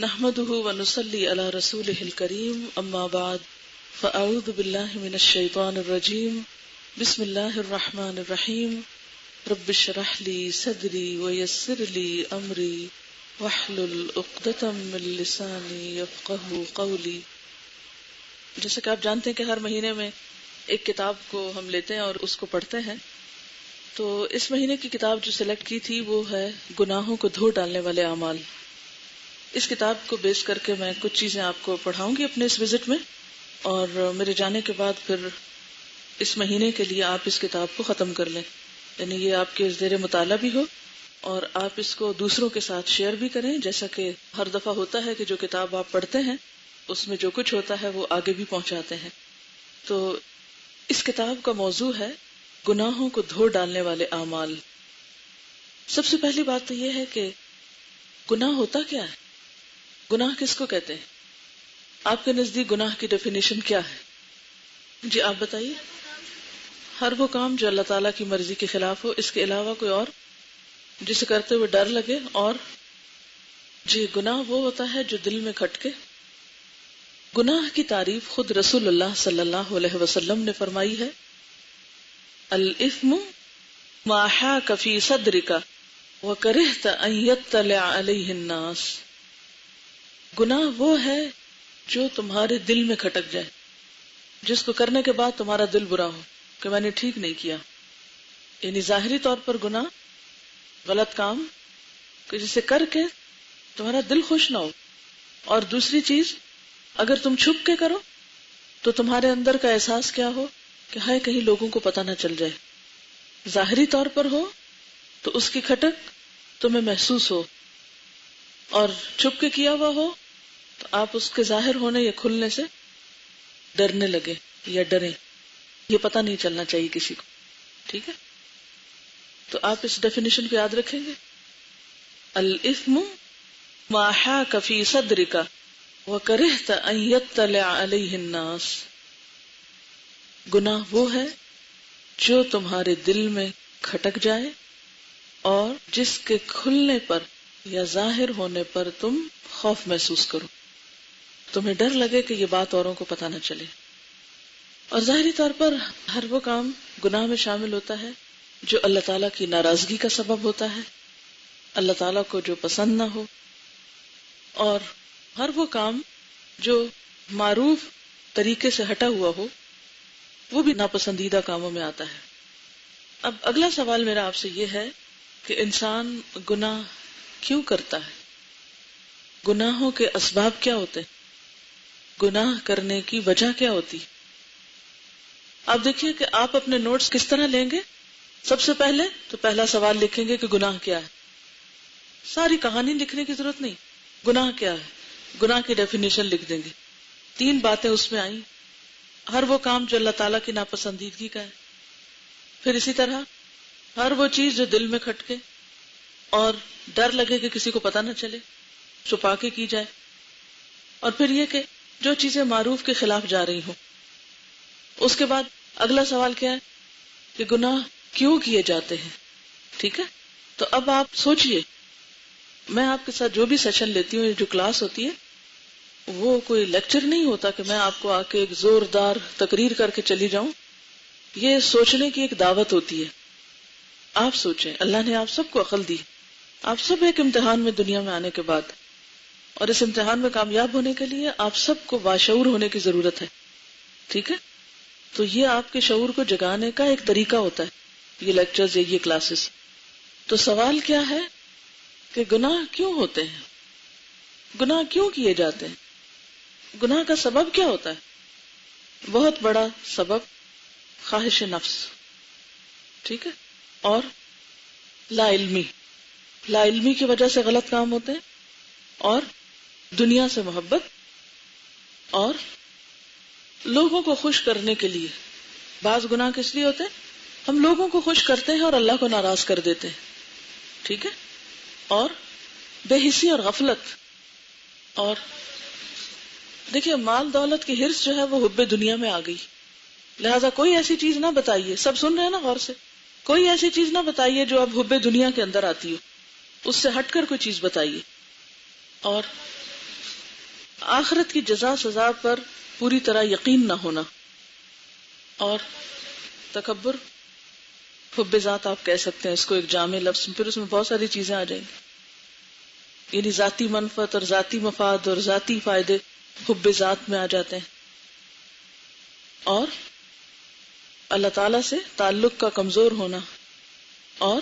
نحمده ونصلي على رسوله الكريم اما بعد فاعوذ بالله من الشيطان الرجيم بسم الله الرحمن الرحيم رب اشرح لي صدري ويسر لي امري واحلل عقدة من لساني يفقهوا قولي. جیسے کہ آپ جانتے ہیں کہ ہر مہینے میں ایک کتاب کو ہم لیتے ہیں اور اس کو پڑھتے ہیں. تو اس مہینے کی کتاب جو سلیکٹ کی تھی وہ ہے گناہوں کو دھو ڈالنے والے اعمال. اس کتاب کو بیس کر کے میں کچھ چیزیں آپ کو پڑھاؤں گی اپنے اس وزٹ میں، اور میرے جانے کے بعد پھر اس مہینے کے لیے آپ اس کتاب کو ختم کر لیں، یعنی یہ آپ کے زیر مطالعہ بھی ہو اور آپ اس کو دوسروں کے ساتھ شیئر بھی کریں. جیسا کہ ہر دفعہ ہوتا ہے کہ جو کتاب آپ پڑھتے ہیں اس میں جو کچھ ہوتا ہے وہ آگے بھی پہنچاتے ہیں. تو اس کتاب کا موضوع ہے گناہوں کو دھو ڈالنے والے اعمال. سب سے پہلی بات تو یہ ہے کہ گناہ ہوتا کیا ہے، گناہ کس کو کہتے ہیں؟ آپ کے نزدیک گناہ کی ڈیفینیشن کیا ہے؟ جی آپ بتائیے. ہر وہ کام جو اللہ تعالیٰ کی مرضی کے خلاف ہو، اس کے علاوہ کوئی اور جسے کرتے ہوئے ڈر لگے. اور جی گناہ وہ ہوتا ہے جو دل میں کھٹکے. گناہ کی تعریف خود رسول اللہ صلی اللہ علیہ وسلم نے فرمائی ہے، الاثم ما حاک فی صدرک وکرہت ان یطلع علیہ الناس. گناہ وہ ہے جو تمہارے دل میں کھٹک جائے، جس کو کرنے کے بعد تمہارا دل برا ہو کہ میں نے ٹھیک نہیں کیا. یعنی ظاہری طور پر گناہ، غلط کام کہ جسے کر کے تمہارا دل خوش نہ ہو، اور دوسری چیز اگر تم چھپ کے کرو تو تمہارے اندر کا احساس کیا ہو کہ ہائے کہیں لوگوں کو پتہ نہ چل جائے. ظاہری طور پر ہو تو اس کی کھٹک تمہیں محسوس ہو، اور چھپ کے کیا ہوا ہو تو آپ اس کے ظاہر ہونے یا کھلنے سے ڈرنے لگے یا ڈریں. یہ پتہ نہیں چلنا چاہیے کسی کو. ٹھیک ہے، تو آپ اس ڈیفینیشن کو یاد رکھیں گے. الاثم ما حاک فی صدرک وکرہت ان یطلع علیہ الناس. گناہ وہ ہے جو تمہارے دل میں کھٹک جائے اور جس کے کھلنے پر یا ظاہر ہونے پر تم خوف محسوس کرو، تمہیں ڈر لگے کہ یہ بات اوروں کو پتہ نہ چلے. اور ظاہری طور پر ہر وہ کام گناہ میں شامل ہوتا ہے جو اللہ تعالیٰ کی ناراضگی کا سبب ہوتا ہے، اللہ تعالیٰ کو جو پسند نہ ہو، اور ہر وہ کام جو معروف طریقے سے ہٹا ہوا ہو وہ بھی ناپسندیدہ کاموں میں آتا ہے. اب اگلا سوال میرا آپ سے یہ ہے کہ انسان گناہ کیوں کرتا ہے؟ گناہوں کے اسباب کیا ہوتے ہیں؟ گناہ کرنے کی وجہ کیا ہوتی؟ آپ دیکھیے کہ آپ اپنے نوٹس کس طرح لیں گے. سب سے پہلے تو پہلا سوال لکھیں گے کہ گناہ کیا ہے. ساری کہانی لکھنے کی ضرورت نہیں، گناہ کیا ہے، گناہ کی ڈیفینیشن لکھ دیں گے. 3 باتیں اس میں آئیں، ہر وہ کام جو اللہ تعالیٰ کی ناپسندیدگی کا ہے. پھر اسی طرح ہر وہ چیز جو دل میں کھٹکے اور ڈر لگے کہ کسی کو پتہ نہ چلے، چھپا کے کی جائے. اور پھر یہ کہ جو چیزیں معروف کے خلاف جا رہی ہوں. اس کے بعد اگلا سوال کیا ہے کہ گناہ کیوں کیے جاتے ہیں. ٹھیک ہے، تو اب آپ سوچئے، میں آپ کے ساتھ جو بھی سیشن لیتی ہوں، جو کلاس ہوتی ہے، وہ کوئی لیکچر نہیں ہوتا کہ میں آپ کو آ کے ایک زوردار تقریر کر کے چلی جاؤں. یہ سوچنے کی ایک دعوت ہوتی ہے. آپ سوچیں، اللہ نے آپ سب کو عقل دی، آپ سب ایک امتحان میں دنیا میں آنے کے بعد، اور اس امتحان میں کامیاب ہونے کے لیے آپ سب کو باشعور ہونے کی ضرورت ہے. ٹھیک ہے، تو یہ آپ کے شعور کو جگانے کا ایک طریقہ ہوتا ہے، یہ لیکچرز یا یہ کلاسز. تو سوال کیا ہے کہ گناہ کیوں ہوتے ہیں، گناہ کیوں کیے جاتے ہیں، گناہ کا سبب کیا ہوتا ہے؟ بہت بڑا سبب خواہش نفس. ٹھیک ہے، اور لا علمی کی وجہ سے غلط کام ہوتے ہیں، اور دنیا سے محبت، اور لوگوں کو خوش کرنے کے لیے. بعض گناہ کس لیے ہوتے ہیں؟ ہم لوگوں کو خوش کرتے ہیں اور اللہ کو ناراض کر دیتے ہیں. ٹھیک ہے، اور بے حسی اور غفلت. اور دیکھیے مال دولت کی ہرس جو ہے وہ حب دنیا میں آ گئی، لہذا کوئی ایسی چیز نہ بتائیے، سب سن رہے ہیں نا غور سے، کوئی ایسی چیز نہ بتائیے جو اب حب دنیا کے اندر آتی ہو، اس سے ہٹ کر کوئی چیز بتائیے. اور آخرت کی جزا سزا پر پوری طرح یقین نہ ہونا، اور تکبر، حب ذات آپ کہہ سکتے ہیں اس کو ایک جامع لفظ، پھر اس میں بہت ساری چیزیں آ جائیں گی، یعنی ذاتی منفعت اور ذاتی مفاد اور ذاتی فائدے حب ذات میں آ جاتے ہیں، اور اللہ تعالی سے تعلق کا کمزور ہونا، اور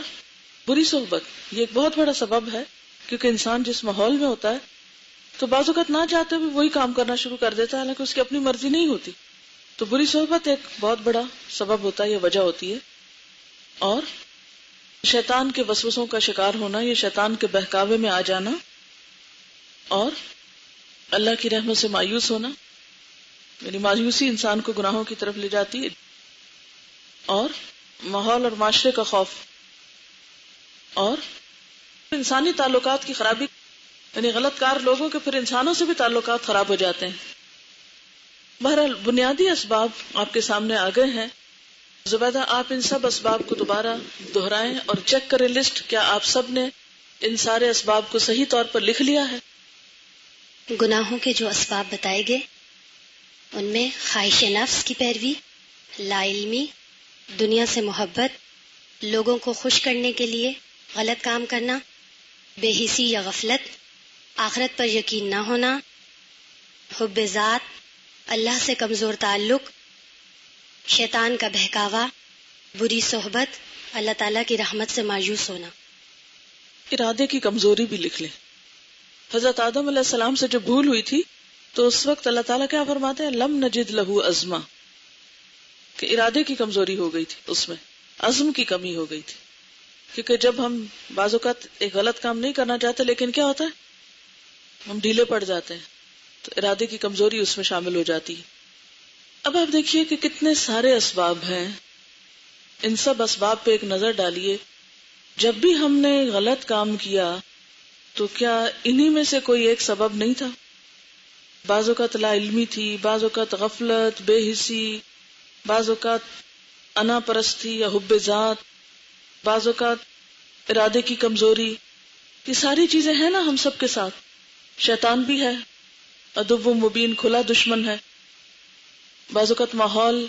بری صحبت، یہ ایک بہت بڑا سبب ہے، کیونکہ انسان جس ماحول میں ہوتا ہے تو بعض اوقات نہ چاہتے ہوئے وہی کام کرنا شروع کر دیتا ہے، حالانکہ اس کی اپنی مرضی نہیں ہوتی، تو بری صحبت ایک بہت بڑا سبب ہوتا ہے، یہ وجہ ہوتی ہے، اور شیطان کے وسوسوں کا شکار ہونا، یہ شیطان کے بہکاوے میں آ جانا، اور اللہ کی رحمت سے مایوس ہونا، یعنی مایوسی انسان کو گناہوں کی طرف لے جاتی ہے، اور ماحول اور معاشرے کا خوف، اور انسانی تعلقات کی خرابی، یعنی غلط کار لوگوں کے پھر انسانوں سے بھی تعلقات خراب ہو جاتے ہیں۔ بہرحال بنیادی اسباب آپ کے سامنے آ گئے ہیں۔ زبیدہ آپ ان سب اسباب کو دوبارہ دہرائیں اور چیک کریں لسٹ، کیا آپ سب نے ان سارے اسباب کو صحیح طور پر لکھ لیا ہے؟ گناہوں کے جو اسباب بتائے گئے ان میں خواہش نفس کی پیروی، لا علمی، دنیا سے محبت، لوگوں کو خوش کرنے کے لیے غلط کام کرنا، بے حسی یا غفلت، آخرت پر یقین نہ ہونا، حب ذات، اللہ سے کمزور تعلق، شیطان کا بہکاوا، بری صحبت، اللہ تعالیٰ کی رحمت سے مایوس ہونا۔ ارادے کی کمزوری بھی لکھ لیں۔ حضرت آدم علیہ السلام سے جب بھول ہوئی تھی تو اس وقت اللہ تعالیٰ کیا فرماتے ہیں؟ لم نجد لہو عزما، کہ ارادے کی کمزوری ہو گئی تھی، اس میں عزم کی کمی ہو گئی تھی، کیونکہ جب ہم بعض اوقات ایک غلط کام نہیں کرنا چاہتے لیکن کیا ہوتا ہے، ہم ڈھیلے پڑ جاتے ہیں، تو ارادے کی کمزوری اس میں شامل ہو جاتی ہے۔ اب آپ دیکھیے کہ کتنے سارے اسباب ہیں، ان سب اسباب پہ ایک نظر ڈالیے۔ جب بھی ہم نے غلط کام کیا تو کیا انہی میں سے کوئی ایک سبب نہیں تھا؟ بعض اوقات لا علمی تھی، بعض اوقات غفلت، بے حسی، بعض اوقات انا پرستی یا حب ذات، بعض اوقات ارادے کی کمزوری، یہ ساری چیزیں ہیں نا ہم سب کے ساتھ۔ شیطان بھی ہے، عدو مبین، کھلا دشمن ہے، بعض اوقات ماحول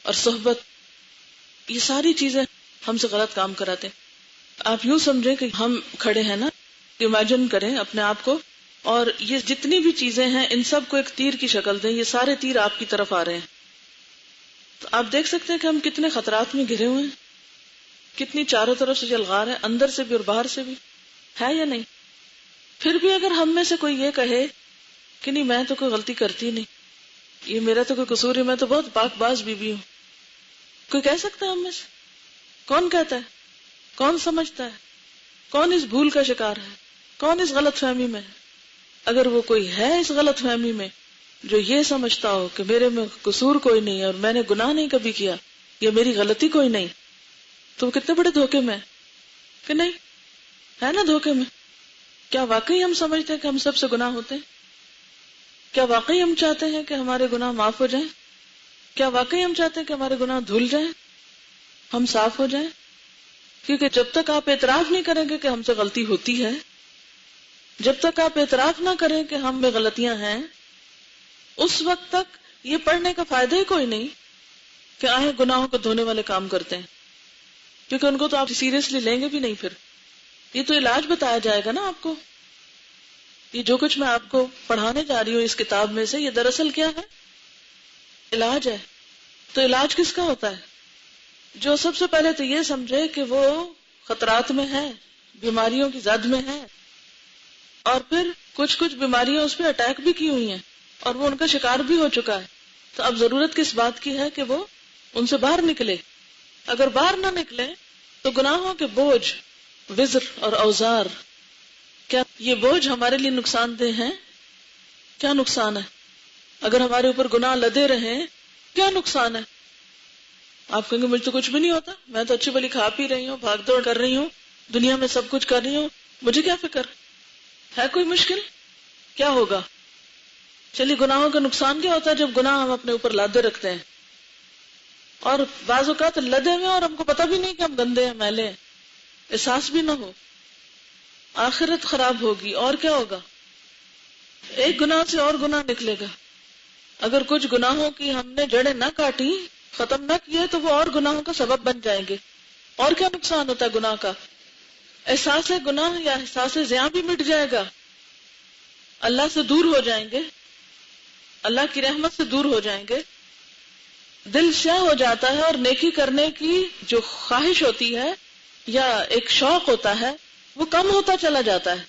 اور صحبت، یہ ساری چیزیں ہم سے غلط کام کراتے ہیں۔ آپ یوں سمجھیں کہ ہم کھڑے ہیں نا، امیجن کریں اپنے آپ کو، اور یہ جتنی بھی چیزیں ہیں ان سب کو ایک تیر کی شکل دیں، یہ سارے تیر آپ کی طرف آ رہے ہیں، تو آپ دیکھ سکتے ہیں کہ ہم کتنے خطرات میں گھرے ہوئے ہیں، کتنی چاروں طرف سے جلغار ہے، اندر سے بھی اور باہر سے بھی، ہے یا نہیں؟ پھر بھی اگر ہم میں سے کوئی یہ کہے کہ نہیں میں تو کوئی غلطی کرتی نہیں، یہ میرا تو کوئی قصور ہے، میں تو بہت پاک باز بیوی ہوں، کوئی کہہ سکتا ہے ہم میں سے؟ کون کہتا ہے؟ کون سمجھتا ہے؟ کون اس بھول کا شکار ہے؟ کون اس غلط فہمی میں ہے؟ اگر وہ کوئی ہے اس غلط فہمی میں جو یہ سمجھتا ہو کہ میرے میں قصور کوئی نہیں ہے اور میں نے گناہ نہیں کبھی کیا یا میری غلطی کوئی نہیں، تو وہ کتنے بڑے دھوکے میں ہے کہ نہیں؟ ہے نا دھوکے میں؟ کیا واقعی ہم سمجھتے ہیں کہ ہم سب سے گناہ ہوتے ہیں؟ کیا واقعی ہم چاہتے ہیں کہ ہمارے گناہ معاف ہو جائیں؟ کیا واقعی ہم چاہتے ہیں کہ ہمارے گناہ دھل جائیں، ہم صاف ہو جائیں؟ کیونکہ جب تک آپ اعتراف نہیں کریں گے کہ ہم سے غلطی ہوتی ہے، جب تک آپ اعتراف نہ کریں کہ ہم میں غلطیاں ہیں، اس وقت تک یہ پڑھنے کا فائدہ ہی کوئی نہیں کہ آئیں گناہوں کو دھونے والے کام کرتے ہیں، کیونکہ ان کو تو آپ سیریسلی لیں گے بھی نہیں۔ پھر یہ تو علاج بتایا جائے گا نا آپ کو۔ یہ جو کچھ میں آپ کو پڑھانے جا رہی ہوں اس کتاب میں سے، یہ دراصل کیا ہے؟ علاج ہے۔ تو علاج کس کا ہوتا ہے؟ جو سب سے پہلے تو یہ سمجھے کہ وہ خطرات میں ہے، بیماریوں کی زد میں ہے، اور پھر کچھ بیماریاں اس پہ اٹیک بھی کی ہوئی ہیں اور وہ ان کا شکار بھی ہو چکا ہے۔ تو اب ضرورت کس بات کی ہے کہ وہ ان سے باہر نکلے۔ اگر باہر نہ نکلے تو گناہوں کے بوجھ، وزر اور اوزار، کیا یہ بوجھ ہمارے لیے نقصان دہ ہیں؟ کیا نقصان ہے؟ اگر ہمارے اوپر گناہ لدے رہیں کیا نقصان ہے؟ آپ کہیں گے مجھے تو کچھ بھی نہیں ہوتا، میں تو اچھی بھلی کھا پی رہی ہوں، بھاگ دوڑ کر رہی ہوں، دنیا میں سب کچھ کر رہی ہوں، مجھے کیا فکر ہے؟ کوئی مشکل؟ کیا ہوگا؟ چلیے گناہوں کا نقصان کیا ہوتا ہے جب گناہ ہم اپنے اوپر لادے رکھتے ہیں، اور بعض اوقات لدے ہوئے اور ہم کو پتہ بھی نہیں کہ ہم گندے ہیں، میلے ہیں، احساس بھی نہ ہو، آخرت خراب ہوگی۔ اور کیا ہوگا؟ ایک گناہ سے اور گناہ نکلے گا. اگر کچھ گناہوں کی ہم نے جڑیں نہ کاٹی، ختم نہ کیے، تو وہ اور گناہوں کا سبب بن جائیں گے. اور کیا نقصان ہوتا ہے گناہ کا؟ احساس گناہ یا احساس زیاں بھی مٹ جائے گا، اللہ سے دور ہو جائیں گے، اللہ کی رحمت سے دور ہو جائیں گے، دل سیاہ ہو جاتا ہے، اور نیکی کرنے کی جو خواہش ہوتی ہے یا ایک شوق ہوتا ہے وہ کم ہوتا چلا جاتا ہے،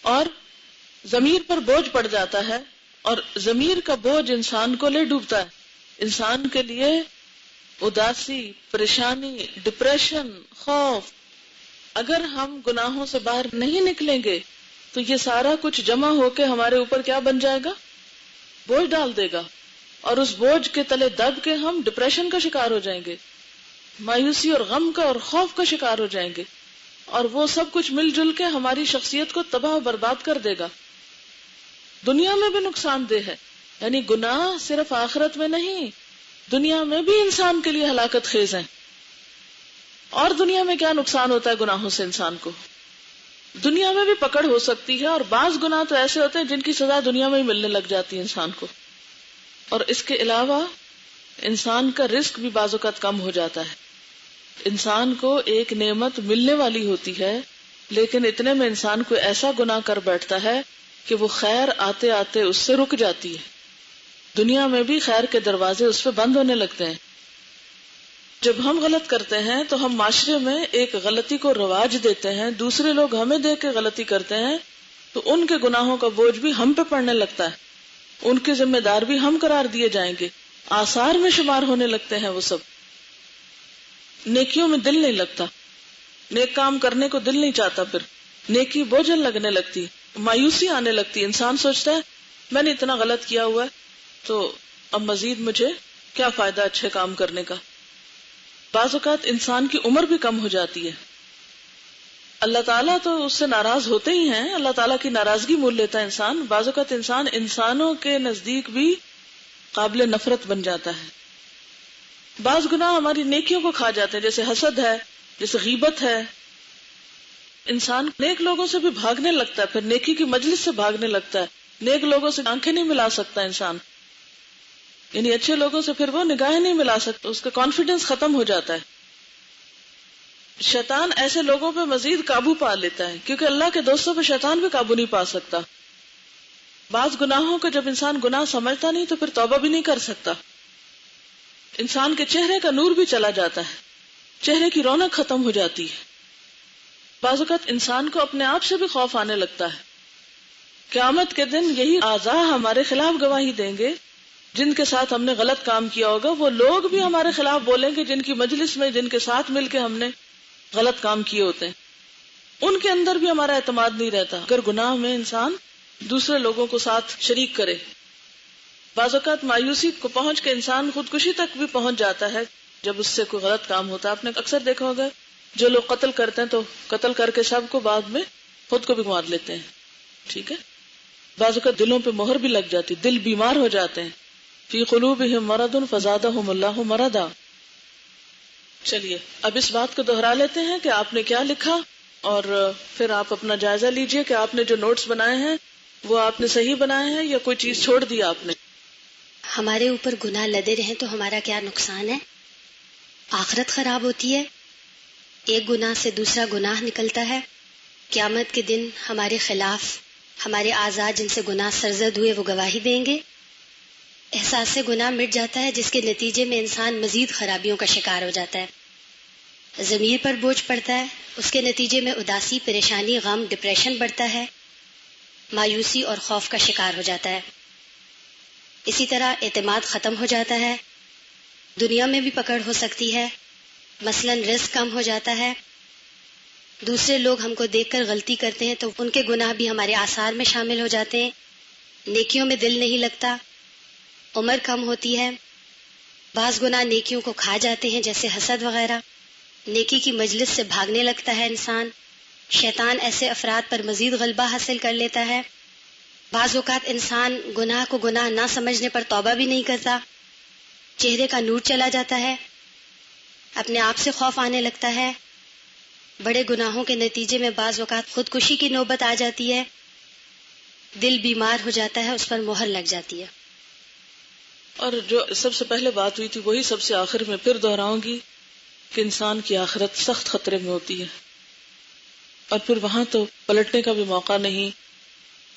اور ضمیر پر بوجھ پڑ جاتا ہے، اور ضمیر کا بوجھ انسان کو لے ڈوبتا ہے. انسان کے لیے اداسی، پریشانی، ڈپریشن، خوف، اگر ہم گناہوں سے باہر نہیں نکلیں گے تو یہ سارا کچھ جمع ہو کے ہمارے اوپر کیا بن جائے گا؟ بوجھ ڈال دے گا، اور اس بوجھ کے تلے دب کے ہم ڈپریشن کا شکار ہو جائیں گے، مایوسی اور غم کا اور خوف کا شکار ہو جائیں گے، اور وہ سب کچھ مل جل کے ہماری شخصیت کو تباہ و برباد کر دے گا. دنیا میں بھی نقصان دہ ہے، یعنی گناہ صرف آخرت میں نہیں، دنیا میں بھی انسان کے لیے ہلاکت خیز ہیں. اور دنیا میں کیا نقصان ہوتا ہے گناہوں سے انسان کو؟ دنیا میں بھی پکڑ ہو سکتی ہے، اور بعض گناہ تو ایسے ہوتے ہیں جن کی سزا دنیا میں ہی ملنے لگ جاتی ہے انسان کو. اور اس کے علاوہ انسان کا رزق بھی بعض اوقات کم ہو جاتا ہے. انسان کو ایک نعمت ملنے والی ہوتی ہے، لیکن اتنے میں انسان کو ایسا گناہ کر بیٹھتا ہے کہ وہ خیر آتے آتے اس سے رک جاتی ہے. دنیا میں بھی خیر کے دروازے اس پہ بند ہونے لگتے ہیں. جب ہم غلط کرتے ہیں تو ہم معاشرے میں ایک غلطی کو رواج دیتے ہیں، دوسرے لوگ ہمیں دیکھ کے غلطی کرتے ہیں تو ان کے گناہوں کا بوجھ بھی ہم پہ پڑنے لگتا ہے، ان کے ذمہ دار بھی ہم قرار دیے جائیں گے، آثار میں شمار ہونے لگتے ہیں وہ سب. نیکیوں میں دل نہیں لگتا، نیک کام کرنے کو دل نہیں چاہتا، پھر نیکی بوجھل لگنے لگتی، مایوسی آنے لگتی. انسان سوچتا ہے میں نے اتنا غلط کیا ہوا ہے تو اب مزید مجھے کیا فائدہ اچھے کام کرنے کا. بعض اوقات انسان کی عمر بھی کم ہو جاتی ہے. اللہ تعالیٰ تو اس سے ناراض ہوتے ہی ہیں، اللہ تعالیٰ کی ناراضگی مول لیتا ہے انسان. بعض اوقات انسان انسانوں کے نزدیک بھی قابل نفرت بن جاتا ہے. بعض گناہ ہماری نیکیوں کو کھا جاتے ہیں، جیسے حسد ہے، جیسے غیبت ہے. انسان نیک لوگوں سے بھی بھاگنے لگتا ہے، پھر نیکی کی مجلس سے بھاگنے لگتا ہے. نیک لوگوں سے آنکھیں نہیں ملا سکتا انسان، یعنی اچھے لوگوں سے پھر وہ نگاہیں نہیں ملا سکتا، اس کا کانفیڈنس ختم ہو جاتا ہے. شیطان ایسے لوگوں پہ مزید قابو پا لیتا ہے، کیونکہ اللہ کے دوستوں پہ شیطان بھی قابو نہیں پا سکتا. بعض گناہوں کو جب انسان گناہ سمجھتا نہیں تو پھر توبہ بھی نہیں کر سکتا. انسان کے چہرے کا نور بھی چلا جاتا ہے، چہرے کی رونق ختم ہو جاتی ہے. بعض اوقات انسان کو اپنے آپ سے بھی خوف آنے لگتا ہے. قیامت کے دن یہی اعضاء ہمارے خلاف گواہی دیں گے، جن کے ساتھ ہم نے غلط کام کیا ہوگا. وہ لوگ بھی ہمارے خلاف بولیں گے جن کی مجلس میں، جن کے ساتھ مل کے ہم نے غلط کام کیے ہوتے ہیں. ان کے اندر بھی ہمارا اعتماد نہیں رہتا اگر گناہ میں انسان دوسرے لوگوں کو ساتھ شریک کرے. بعض اوقات مایوسی کو پہنچ کے انسان خودکشی تک بھی پہنچ جاتا ہے جب اس سے کوئی غلط کام ہوتا ہے. آپ نے اکثر دیکھا ہوگا جو لوگ قتل کرتے ہیں تو قتل کر کے سب کو بعد میں خود کو بھی مار لیتے ہیں. ٹھیک ہے، بعض اوقات دلوں پہ مہر بھی لگ جاتی، دل بیمار ہو جاتے ہیں. فی قلوبہم مرض فزادہم اللہ مرضا. چلیے اب اس بات کو دہرا لیتے ہیں کہ آپ نے کیا لکھا، اور پھر آپ اپنا جائزہ لیجئے کہ آپ نے جو نوٹس بنائے ہیں وہ آپ نے صحیح بنائے ہیں یا کوئی چیز چھوڑ دی آپ نے. ہمارے اوپر گناہ لدے رہیں تو ہمارا کیا نقصان ہے؟ آخرت خراب ہوتی ہے، ایک گناہ سے دوسرا گناہ نکلتا ہے. قیامت کے دن ہمارے خلاف ہمارے اعضاء جن سے گناہ سرزد ہوئے وہ گواہی دیں گے. احساس گناہ مٹ جاتا ہے جس کے نتیجے میں انسان مزید خرابیوں کا شکار ہو جاتا ہے. ضمیر پر بوجھ پڑتا ہے، اس کے نتیجے میں اداسی، پریشانی، غم، ڈپریشن بڑھتا ہے، مایوسی اور خوف کا شکار ہو جاتا ہے. اسی طرح اعتماد ختم ہو جاتا ہے، دنیا میں بھی پکڑ ہو سکتی ہے، مثلا رزق کم ہو جاتا ہے. دوسرے لوگ ہم کو دیکھ کر غلطی کرتے ہیں تو ان کے گناہ بھی ہمارے آثار میں شامل ہو جاتے ہیں. نیکیوں میں دل نہیں لگتا، عمر کم ہوتی ہے. بعض گناہ نیکیوں کو کھا جاتے ہیں جیسے حسد وغیرہ. نیکی کی مجلس سے بھاگنے لگتا ہے انسان. شیطان ایسے افراد پر مزید غلبہ حاصل کر لیتا ہے. بعض اوقات انسان گناہ کو گناہ نہ سمجھنے پر توبہ بھی نہیں کرتا، چہرے کا نور چلا جاتا ہے، اپنے آپ سے خوف آنے لگتا ہے. بڑے گناہوں کے نتیجے میں بعض اوقات خودکشی کی نوبت آ جاتی ہے. دل بیمار ہو جاتا ہے، اس پر مہر لگ جاتی ہے. اور جو سب سے پہلے بات ہوئی تھی وہی سب سے آخر میں پھر دہراؤں گی کہ انسان کی آخرت سخت خطرے میں ہوتی ہے، اور پھر وہاں تو پلٹنے کا بھی موقع نہیں،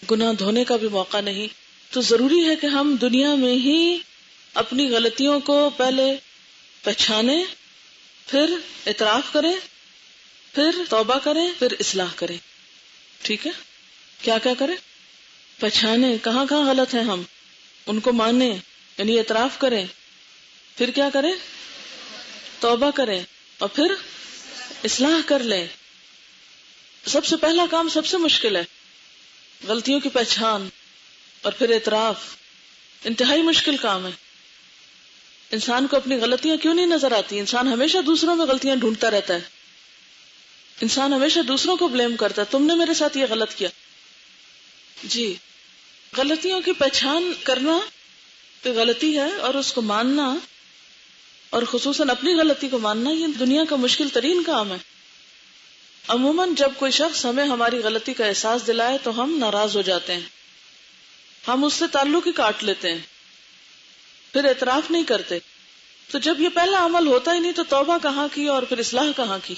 گناہ دھونے کا بھی موقع نہیں. تو ضروری ہے کہ ہم دنیا میں ہی اپنی غلطیوں کو پہلے پہچانیں، پھر اعتراف کریں، پھر توبہ کریں، پھر اصلاح کریں. ٹھیک ہے؟ کیا کیا کریں؟ پہچانیں کہاں کہاں غلط ہیں، ہم ان کو مانیں، یعنی اعتراف کریں، پھر کیا کریں؟ توبہ کریں، اور پھر اصلاح کر لیں. سب سے پہلا کام سب سے مشکل ہے، غلطیوں کی پہچان اور پھر اعتراف. انتہائی مشکل کام ہے. انسان کو اپنی غلطیاں کیوں نہیں نظر آتی؟ انسان ہمیشہ دوسروں میں غلطیاں ڈھونڈتا رہتا ہے، انسان ہمیشہ دوسروں کو بلیم کرتا ہے، تم نے میرے ساتھ یہ غلط کیا. جی، غلطیوں کی پہچان کرنا کہ غلطی ہے اور اس کو ماننا، اور خصوصاً اپنی غلطی کو ماننا، یہ دنیا کا مشکل ترین کام ہے. عموماً جب کوئی شخص ہمیں ہماری غلطی کا احساس دلائے تو ہم ناراض ہو جاتے ہیں، ہم اس سے تعلق ہی کاٹ لیتے ہیں، پھر اعتراف نہیں کرتے. تو جب یہ پہلا عمل ہوتا ہی نہیں تو توبہ کہاں کی اور پھر اصلاح کہاں کی؟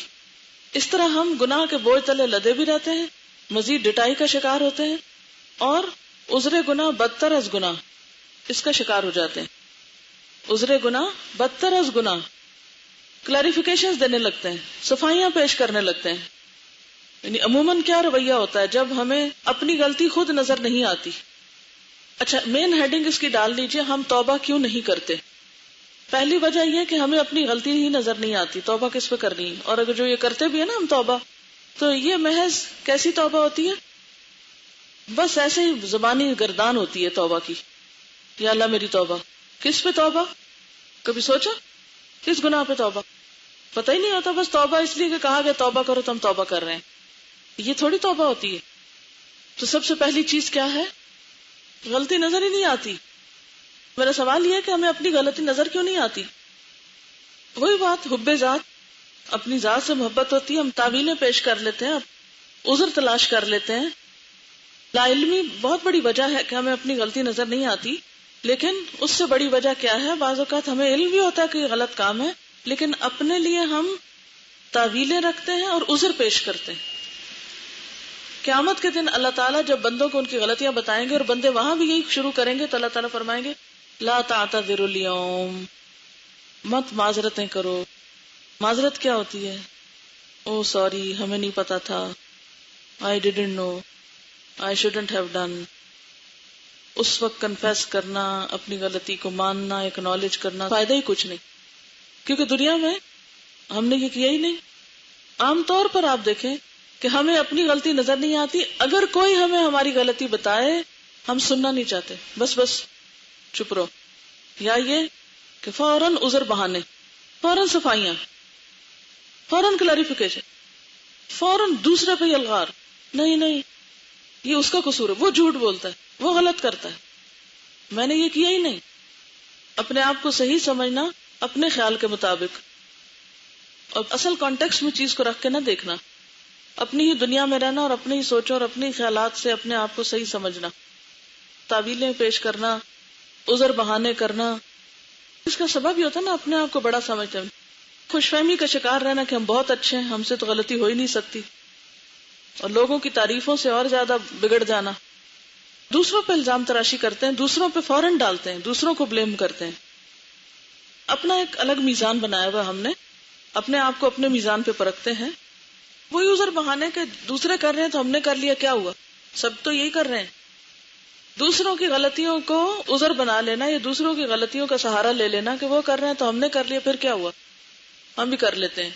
اس طرح ہم گناہ کے بوجھ تلے لدے بھی رہتے ہیں، مزید ڈٹائی کا شکار ہوتے ہیں، اور عذر گناہ بدتر از گناہ اس کا شکار ہو جاتے ہیں. عذر گناہ بدتر از گناہ، کلیریفیکیشنز دینے لگتے ہیں، صفائیاں پیش کرنے لگتے ہیں. یعنی عموماً کیا رویہ ہوتا ہے جب ہمیں اپنی غلطی خود نظر نہیں آتی؟ اچھا، مین ہیڈنگ اس کی ڈال لیجئے، ہم توبہ کیوں نہیں کرتے؟ پہلی وجہ یہ کہ ہمیں اپنی غلطی ہی نظر نہیں آتی، توبہ کس پہ کرنی ہے؟ اور اگر جو یہ کرتے بھی ہیں نا ہم توبہ، تو یہ محض کیسی توبہ ہوتی ہے؟ بس ایسے ہی زبانی گردان ہوتی ہے توبہ کی، یا اللہ میری توبہ. کس پہ توبہ؟ کبھی سوچا کس گناہ پہ توبہ؟ پتہ ہی نہیں ہوتا، بس توبہ اس لیے کہ کہا گیا توبہ کرو تو ہم توبہ کر رہے ہیں. یہ تھوڑی توبہ ہوتی ہے. تو سب سے پہلی چیز کیا ہے؟ غلطی نظر ہی نہیں آتی. میرا سوال یہ ہے کہ ہمیں اپنی غلطی نظر کیوں نہیں آتی؟ وہی بات، حب ذات، اپنی ذات سے محبت ہوتی ہے، ہم تعویلیں پیش کر لیتے ہیں، عذر تلاش کر لیتے ہیں. لا علمی بہت بڑی وجہ ہے کہ ہمیں اپنی غلطی نظر نہیں آتی، لیکن اس سے بڑی وجہ کیا ہے؟ بعض اوقات ہمیں علم بھی ہوتا ہے کہ یہ غلط کام ہے، لیکن اپنے لیے ہم تعویلیں رکھتے ہیں اور عذر پیش کرتے ہیں. قیامت کے دن اللہ تعالیٰ جب بندوں کو ان کی غلطیاں بتائیں گے اور بندے وہاں بھی یہی شروع کریں گے تو اللہ تعالیٰ فرمائیں گے لا تعتذروا اليوم، مت معذرتیں کرو. معذرت کیا ہوتی ہے؟ او سوری، ہمیں نہیں پتا تھا، I didn't know, I shouldn't have done. اس وقت کنفیس کرنا، اپنی غلطی کو ماننا، ایکنالج کرنا، فائدہ ہی کچھ نہیں، کیونکہ دنیا میں ہم نے یہ کیا ہی نہیں. عام طور پر آپ دیکھیں کہ ہمیں اپنی غلطی نظر نہیں آتی، اگر کوئی ہمیں ہماری غلطی بتائے ہم سننا نہیں چاہتے، بس چپ رہو. یا یہ کہ فوراً عذر بہانے، فوراً صفائیاں، فوراً کلیریفیکیشن، فوراً دوسرے پہ الغار، نہیں یہ اس کا قصور ہے، وہ جھوٹ بولتا ہے، وہ غلط کرتا ہے، میں نے یہ کیا ہی نہیں. اپنے آپ کو صحیح سمجھنا اپنے خیال کے مطابق، اور اصل کانٹیکسٹ میں چیز کو رکھ کے نہ دیکھنا، اپنی ہی دنیا میں رہنا اور اپنے ہی سوچوں اور اپنے خیالات سے اپنے آپ کو صحیح سمجھنا. تعویلیں پیش کرنا، عذر بہانے کرنا، اس کا سبب یہ ہوتا ہے نا اپنے آپ کو بڑا سمجھتے ہیں، خوش فہمی کا شکار رہنا کہ ہم بہت اچھے ہیں، ہم سے تو غلطی ہو ہی نہیں سکتی، اور لوگوں کی تعریفوں سے اور زیادہ بگڑ جانا. دوسروں پہ الزام تراشی کرتے ہیں، دوسروں پہ فوراً ڈالتے ہیں، دوسروں کو بلیم کرتے ہیں. اپنا ایک الگ میزان بنایا ہوا ہم نے، اپنے آپ کو اپنے میزان پہ پرکھتے ہیں. وہی عذر بہانے کہ دوسرے کر رہے ہیں تو ہم نے کر لیا، کیا ہوا؟ سب تو یہی کر رہے ہیں. دوسروں کی غلطیوں کو عذر بنا لینا یا دوسروں کی غلطیوں کا سہارا لے لینا کہ وہ کر رہے ہیں تو ہم نے کر لیا، پھر کیا ہوا؟ ہم بھی کر لیتے ہیں.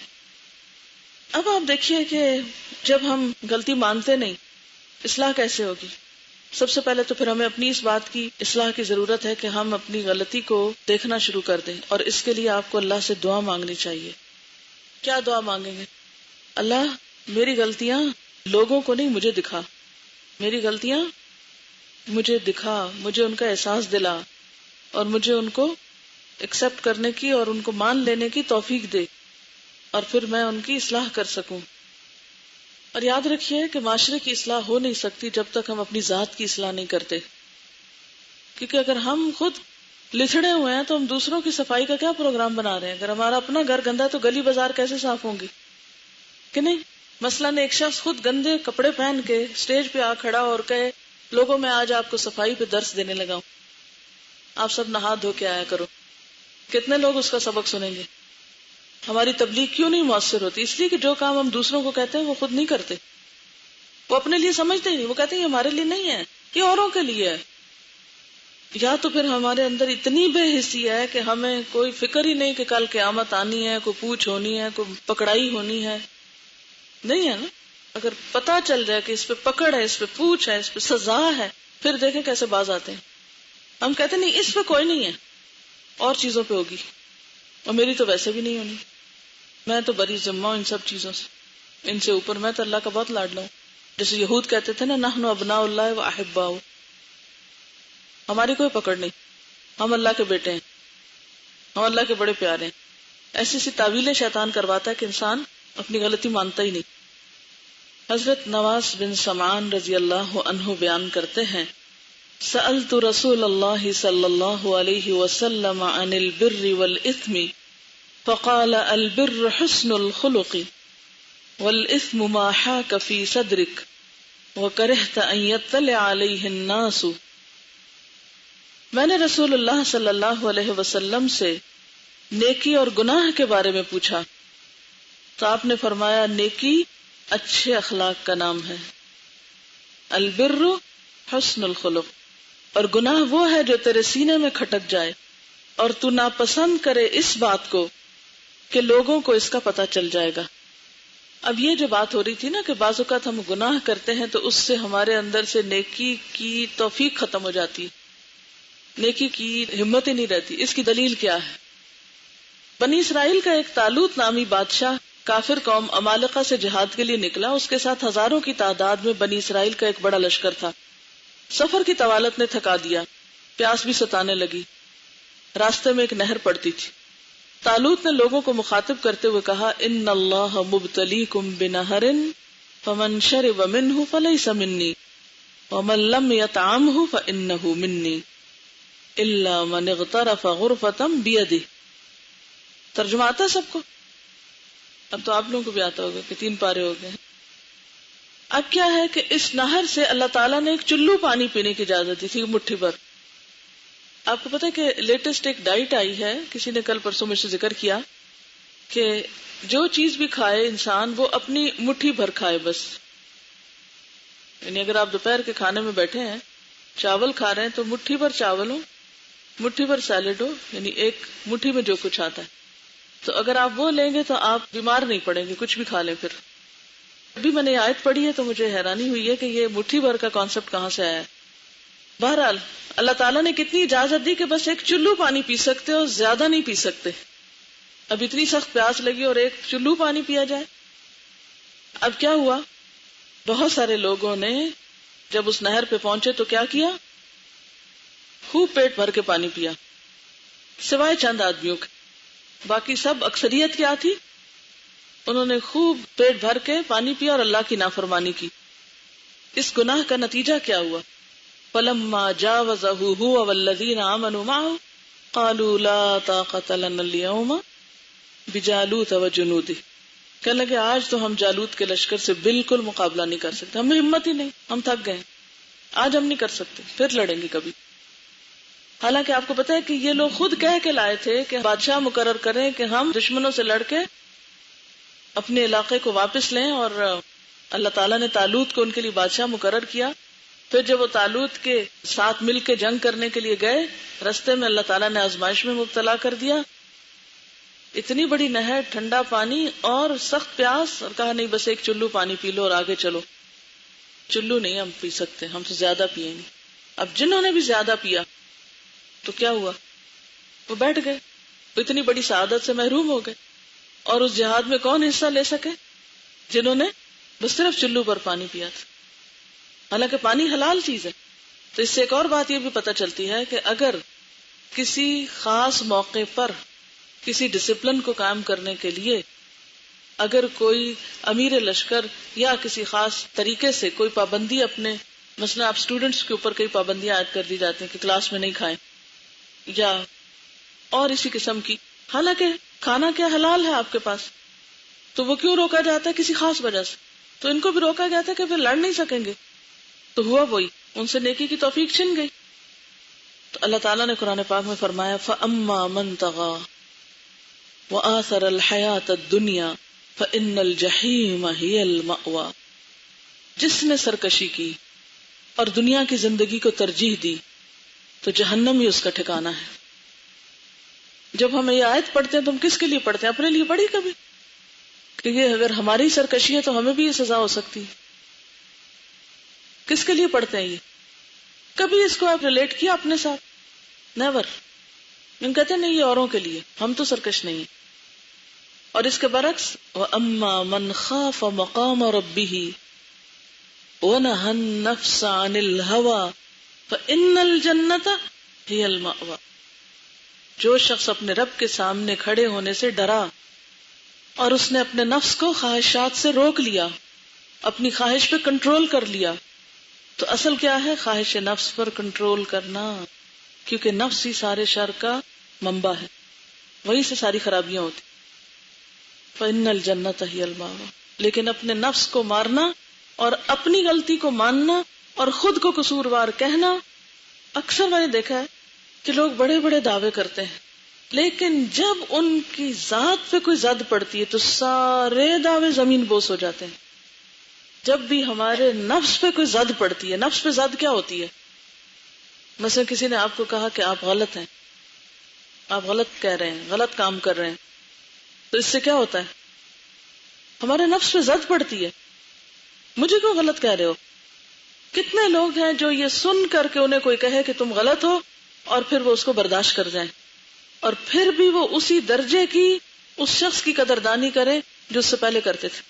اب آپ دیکھیے کہ جب ہم غلطی مانتے نہیں، اصلاح کیسے ہوگی؟ سب سے پہلے تو پھر ہمیں اپنی اس بات کی اصلاح کی ضرورت ہے کہ ہم اپنی غلطی کو دیکھنا شروع کر دیں، اور اس کے لیے آپ کو اللہ سے دعا مانگنی چاہیے. کیا دعا مانگیں گے؟ اللہ میری غلطیاں لوگوں کو نہیں، مجھے دکھا، میری غلطیاں مجھے دکھا، مجھے ان کا احساس دلا، اور مجھے ان کو ایکسپٹ کرنے کی اور ان کو مان لینے کی توفیق دے، اور پھر میں ان کی اصلاح کر سکوں. اور یاد رکھیے کہ معاشرے کی اصلاح ہو نہیں سکتی جب تک ہم اپنی ذات کی اصلاح نہیں کرتے، کیونکہ اگر ہم خود لتھڑے ہوئے ہیں تو ہم دوسروں کی صفائی کا کیا پروگرام بنا رہے ہیں؟ اگر ہمارا اپنا گھر گندا ہے تو گلی بازار کیسے صاف ہوں گی کہ نہیں؟ مثلاً ایک شخص خود گندے کپڑے پہن کے اسٹیج پہ آ کھڑا اور کہے لوگوں میں آج آپ کو صفائی پہ درس دینے لگا ہوں، آپ سب نہا دھو کے آیا کرو، کتنے لوگ اس کا سبق سنیں گے؟ ہماری تبلیغ کیوں نہیں مؤثر ہوتی؟ اس لیے کہ جو کام ہم دوسروں کو کہتے ہیں وہ خود نہیں کرتے، وہ اپنے لیے سمجھتے ہی نہیں، وہ کہتے ہیں یہ ہمارے لیے نہیں ہے، یہ اوروں کے لیے ہے۔ یا تو پھر ہمارے اندر اتنی بے حسی ہے کہ ہمیں کوئی فکر ہی نہیں کہ کل قیامت آنی ہے، کوئی پوچھ ہونی ہے، کوئی پکڑائی ہونی ہے، نہیں ہے نا۔ اگر پتا چل جائے کہ اس پہ پکڑ ہے، اس پہ پوچھ ہے، اس پہ سزا ہے، پھر دیکھیں کیسے باز آتے ہیں۔ ہم کہتے نہیں اس پہ کوئی نہیں ہے، اور چیزوں پہ ہوگی، اور میری تو ویسے بھی نہیں ہونی، میں تو بری ذمہ ہوں ان سب چیزوں سے، ان سے اوپر میں تو اللہ کا بہت لاڈلا ہوں۔ جیسے یہود کہتے تھے نا نحن ابناء اللہ و احباؤ، ہماری کوئی پکڑ نہیں، ہم اللہ کے بیٹے ہیں، ہم اللہ کے بڑے پیارے ہیں۔ ایسی ایسی تعویلیں شیطان کرواتا ہے کہ انسان اپنی غلطی مانتا ہی نہیں۔ حضرت نواز بن سمعان رضی اللہ عنہ بیان کرتے ہیں سألت رسول اللہ صلی اللہ علیہ وسلم عن البر والإثم فقال البر حسن الخلق والإثم ما حاك في صدرك وكرهت أن يطلع عليه الناس۔ میں نے رسول اللہ صلی اللہ علیہ وسلم سے نیکی اور گناہ کے بارے میں پوچھا تو آپ نے فرمایا نیکی اچھے اخلاق کا نام ہے، البر حسن الخلق، اور گناہ وہ ہے جو تیرے سینے میں کھٹک جائے اور تو ناپسند کرے اس بات کو کہ لوگوں کو اس کا پتہ چل جائے گا۔ اب یہ جو بات ہو رہی تھی نا کہ بعض اوقات ہم گناہ کرتے ہیں تو اس سے ہمارے اندر سے نیکی کی توفیق ختم ہو جاتی ہے، نیکی کی ہمت ہی نہیں رہتی۔ اس کی دلیل کیا ہے؟ بنی اسرائیل کا ایک طالوت نامی بادشاہ کافر قوم عمالقہ سے جہاد کے لیے نکلا، اس کے ساتھ ہزاروں کی تعداد میں بنی اسرائیل کا ایک بڑا لشکر تھا۔ سفر کی طوالت نے تھکا دیا، پیاس بھی ستانے لگی، راستے میں ایک نہر پڑتی تھی۔ طالوت نے لوگوں کو مخاطب کرتے ہوئے کہا ان اللہ مبتلیکم بنہر فمن شرب منہ فلیس منی ومن لم یطعمہ فانہ منی الا من اغترف غرفۃ بیدہ۔ ترجمہ آتا ہے سب کو؟ اب تو آپ لوگوں کو بھی آتا ہوگا کہ 3 پارے ہو گئے۔ اب کیا ہے کہ اس نہر سے اللہ تعالیٰ نے ایک چلو پانی پینے کی اجازت دی تھی، مٹھی بھر۔ آپ کو پتا ہے کہ لیٹسٹ ایک ڈائٹ آئی ہے، کسی نے کل پرسوں مجھ سے ذکر کیا کہ جو چیز بھی کھائے انسان وہ اپنی مٹھی بھر کھائے بس۔ یعنی اگر آپ دوپہر کے کھانے میں بیٹھے ہیں، چاول کھا رہے ہیں تو مٹھی بھر چاول ہو، مٹھی بھر سیلڈ ہو، یعنی ایک مٹھی میں جو کچھ آتا ہے، تو اگر آپ وہ لیں گے تو آپ بیمار نہیں پڑیں گے، کچھ بھی کھا لیں۔ پھر ابھی میں نے آیت پڑھی ہے تو مجھے حیرانی ہوئی ہے کہ یہ مٹھی بھر کا کانسیپٹ کہاں سے آیا ہے۔ بہرحال اللہ تعالیٰ نے کتنی اجازت دی کہ بس ایک چلو پانی پی سکتے ہو، زیادہ نہیں پی سکتے۔ اب اتنی سخت پیاس لگی اور ایک چلو پانی پیا جائے۔ اب کیا ہوا، بہت سارے لوگوں نے جب اس نہر پہ پہنچے تو کیا کیا، خوب پیٹ بھر کے پانی پیا، سوائے چند آدمیوں کے۔ باقی سب اکثریت کیا تھی، انہوں نے خوب پیٹ بھر کے پانی پیا اور اللہ کی نافرمانی کی۔ اس گناہ کا نتیجہ کیا ہوا، فَلَمَّا جَاوَزَهُ هُوَ وَالَّذِينَ آمَنُوا مَعَهُ قَالُوا لَا طَاقَةَ لَنَا الْيَوْمَ بِجَالُوتَ وَجُنُودِهِ، کہنے لگے آج تو ہم جالوت کے لشکر سے بالکل مقابلہ نہیں کر سکتے، ہمیں ہمت ہی نہیں، ہم تھک گئے، آج ہم نہیں کر سکتے، پھر لڑیں گے کبھی۔ حالانکہ آپ کو پتا ہے کہ یہ لوگ خود کہہ کے لائے تھے کہ بادشاہ مقرر کریں کہ ہم دشمنوں سے لڑ کے اپنے علاقے کو واپس لیں، اور اللہ تعالیٰ نے طالوت کو ان کے لیے بادشاہ مقرر کیا۔ پھر جب وہ طالوت کے ساتھ مل کے جنگ کرنے کے لیے گئے، رستے میں اللہ تعالیٰ نے آزمائش میں مبتلا کر دیا، اتنی بڑی نہر، ٹھنڈا پانی اور سخت پیاس، اور کہا نہیں بس ایک چلو پانی پی لو اور آگے چلو۔ چلو نہیں ہم پی سکتے، ہم تو زیادہ پیئیں گے۔ اب جنہوں نے بھی زیادہ پیا تو کیا ہوا، وہ بیٹھ گئے، وہ اتنی بڑی سعادت سے محروم ہو گئے۔ اور اس جہاد میں کون حصہ لے سکے؟ جنہوں نے بس صرف چلو پر پانی پیا تھا۔ حالانکہ پانی حلال چیز ہے۔ تو اس سے ایک اور بات یہ بھی پتہ چلتی ہے کہ اگر کسی خاص موقع پر کسی ڈسپلن کو قائم کرنے کے لیے اگر کوئی امیر لشکر یا کسی خاص طریقے سے کوئی پابندی اپنے، مثلا آپ اسٹوڈنٹس کے اوپر کئی پابندیاں عائد کر دی جاتی ہیں کہ کلاس میں نہیں کھائیں یا اور اسی قسم کی، حالانکہ کھانا کیا حلال ہے آپ کے پاس، تو وہ کیوں روکا جاتا ہے؟ کسی خاص وجہ سے. تو ان کو بھی روکا گیا تھا کہ پھر لڑ نہیں سکیں گے، تو ہوا وہی، ان سے نیکی کی توفیق چھن گئی. تو اللہ تعالیٰ نے قرآن پاک میں فرمایا فَأَمَّا مَن طَغَىٰ وَآثَرَ الْحَيَاةَ الدُّنْيَا فَإِنَّ الْجَحِيمَ هِيَ الْمَأْوَىٰ، جس نے سرکشی کی اور دنیا کی زندگی کو ترجیح دی تو جہنم ہی اس کا ٹھکانہ ہے. جب ہم یہ آیت پڑھتے ہیں تو ہم کس کے لیے پڑھتے ہیں؟ اپنے لیے پڑھی کبھی کہ یہ اگر ہماری سرکشی ہے تو ہمیں بھی یہ سزا ہو سکتی ہے؟ کس کے لیے پڑھتے ہیں یہ؟ کبھی اس کو آپ ریلیٹ کیا اپنے ساتھ؟ نیور. ہم کہتے ہیں نہیں یہ اوروں کے لیے، ہم تو سرکش نہیں ہیں. اور اس کے برعکس وَأَمَّا مَنْ خَافَ مَقَامَ رَبِّهِ وَنَهَى النَّفْسَ عَنِ الْهَوَىٰ فَإِنَّ الْجَنَّةَ هِيَ الْمَأْوَىٰ، جو شخص اپنے رب کے سامنے کھڑے ہونے سے ڈرا اور اس نے اپنے نفس کو خواہشات سے روک لیا، اپنی خواہش پہ کنٹرول کر لیا. تو اصل کیا ہے؟ خواہش نفس پر کنٹرول کرنا، کیونکہ نفس ہی سارے شر کا منبع ہے، وہیں سے ساری خرابیاں ہوتی. فَإِنَّ الْجَنَّةَ هِيَ الْمَأْوَىٰ، لیکن اپنے نفس کو مارنا اور اپنی غلطی کو ماننا اور خود کو قصوروار کہنا. اکثر میں نے دیکھا ہے کہ لوگ بڑے بڑے دعوے کرتے ہیں، لیکن جب ان کی ذات پہ کوئی زد پڑتی ہے تو سارے دعوے زمین بوس ہو جاتے ہیں. جب بھی ہمارے نفس پہ کوئی زد پڑتی ہے، نفس پہ زد کیا ہوتی ہے؟ مثلا کسی نے آپ کو کہا کہ آپ غلط ہیں، آپ غلط کہہ رہے ہیں، غلط کام کر رہے ہیں، تو اس سے کیا ہوتا ہے؟ ہمارے نفس پہ زد پڑتی ہے، مجھے کیوں غلط کہہ رہے ہو؟ کتنے لوگ ہیں جو یہ سن کر کے انہیں کوئی کہے کہ تم غلط ہو اور پھر وہ اس کو برداشت کر جائیں، اور پھر بھی وہ اسی درجے کی اس شخص کی قدردانی کرے جو اس سے پہلے کرتے تھے.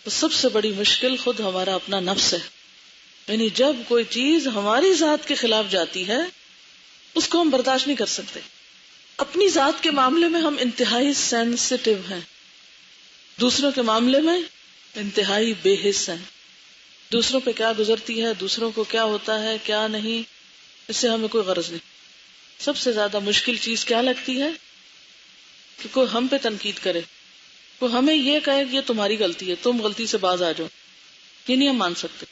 تو سب سے بڑی مشکل خود ہمارا اپنا نفس ہے. یعنی جب کوئی چیز ہماری ذات کے خلاف جاتی ہے اس کو ہم برداشت نہیں کر سکتے. اپنی ذات کے معاملے میں ہم انتہائی سینسٹیو ہیں، دوسروں کے معاملے میں انتہائی بے حس ہیں. دوسروں پہ کیا گزرتی ہے، دوسروں کو کیا ہوتا ہے کیا نہیں، اس سے ہمیں کوئی غرض نہیں. سب سے زیادہ مشکل چیز کیا لگتی ہے کہ کوئی ہم پہ تنقید کرے، کوئی ہمیں یہ کہے کہ یہ تمہاری غلطی ہے، تم غلطی سے باز آ جاؤ. یہ نہیں ہم مان سکتے.